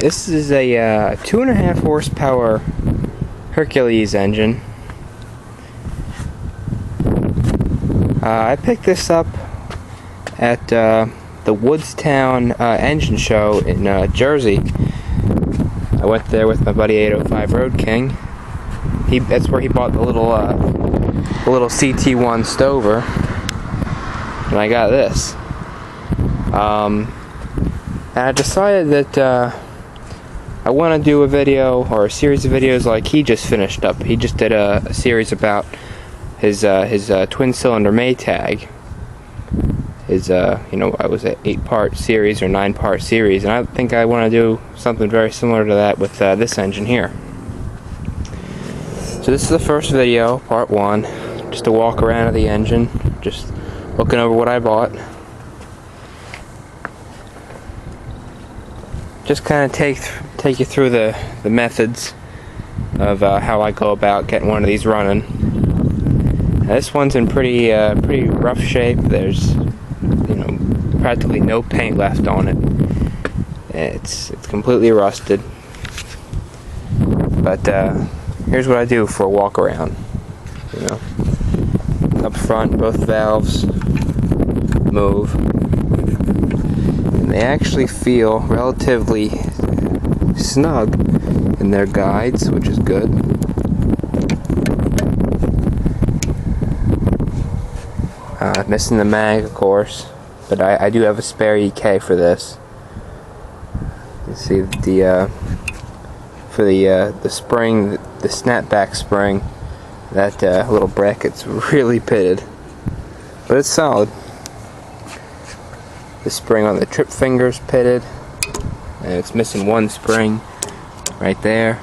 This is a 2.5 horsepower Hercules engine. I picked this up at the Woodstown engine show in Jersey. I went there with my buddy 805 Road King. That's where he bought the little Pt.1 stover, and I got this. And I decided that I want to do a video or a series of videos like he just finished up. He just did a series about his twin cylinder Maytag. His I was an 8-part series or 9-part series, and I think I want to do something very similar to that with this engine here. So this is the first video, part 1, just a walk around of the engine, just looking over what I bought. Just kind of take you through the methods of how I go about getting one of these running. Now, this one's in pretty rough shape. There's practically no paint left on it. It's completely rusted. But here's what I do for a walk around. Up front, both valves move. They actually feel relatively snug in their guides, which is good. Missing the mag, of course, but I do have a spare EK for this. You see for the spring, the snapback spring, that little bracket's really pitted, but it's solid. The spring on the trip finger's pitted, and it's missing one spring right there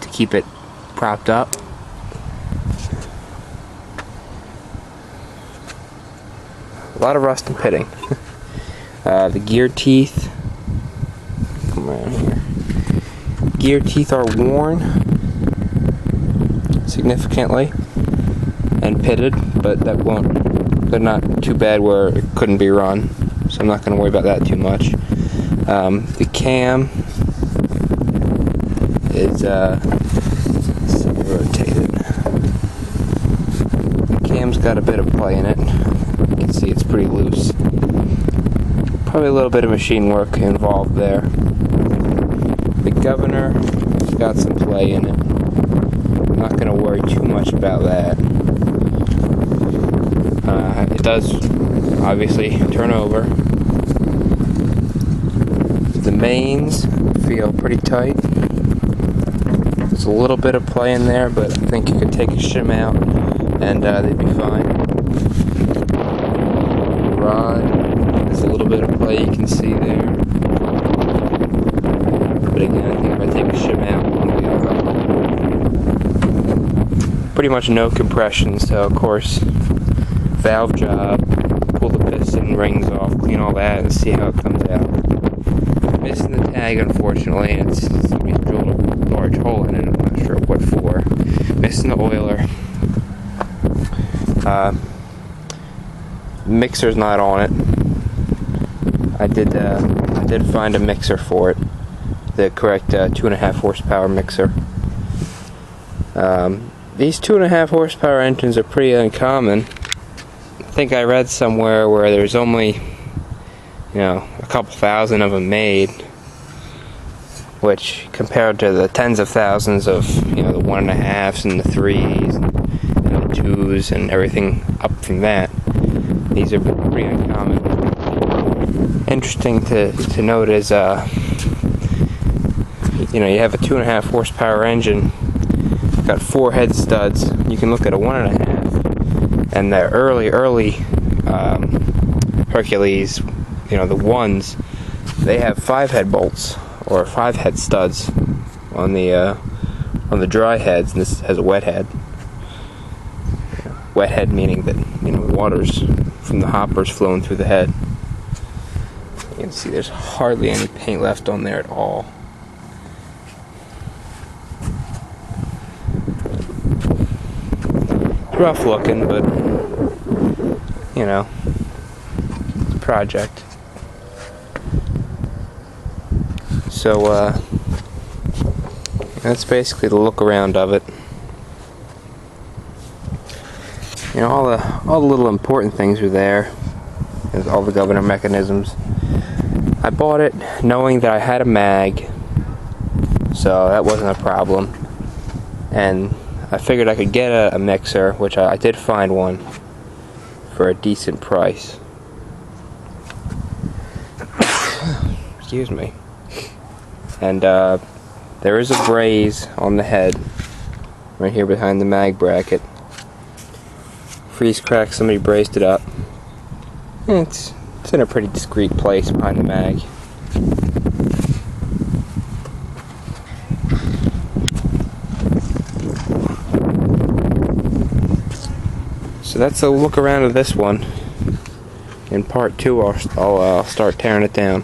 to keep it propped up. A lot of rust and pitting. The gear teeth, come around here. Gear teeth are worn significantly and pitted, but they're not too bad where it couldn't be run. So I'm not going to worry about that too much. The cam is rotated. The cam's got a bit of play in it. You can see it's pretty loose. Probably a little bit of machine work involved there. The governor has got some play in it. I'm not going to worry too much about that. It does obviously turn over. The mains feel pretty tight. There's a little bit of play in there, but I think you could take a shim out and they'd be fine. The rod, there's a little bit of play you can see there. But again, I think if I take a shim out, it'll be alright. Pretty much no compression, so of course, valve job, pull the piston rings off, clean all that, and see how it comes out. Missing the tag, unfortunately, and it's drilled a large hole in it. I'm not sure what for. Missing the oiler. Mixer's not on it. I did find a mixer for it, the correct 2.5 horsepower mixer. These 2.5 horsepower engines are pretty uncommon. I think I read somewhere where there's only a couple thousand of them made, which compared to the tens of thousands of the 1.5s and the 3s and the 2s and everything up from that, these are pretty uncommon. Interesting to note is you have a 2.5 horsepower engine, got 4 head studs. You can look at a 1.5, and the early Hercules, the ones, they have 5 head bolts or 5 head studs on the dry heads, and this has a wet head. Wet head meaning that water's from the hoppers flowing through the head. You can see there's hardly any paint left on there at all. It's rough looking, but project. So that's basically the look around of it. You know, all the little important things are there. There's all the governor mechanisms. I bought it knowing that I had a mag, so that wasn't a problem. And I figured I could get a mixer, which I did find one for a decent price. Excuse me. And there is a braze on the head right here behind the mag bracket. Freeze crack, somebody brazed it up. It's in a pretty discreet place behind the mag. So that's a look around of this one. In part 2, I'll start tearing it down.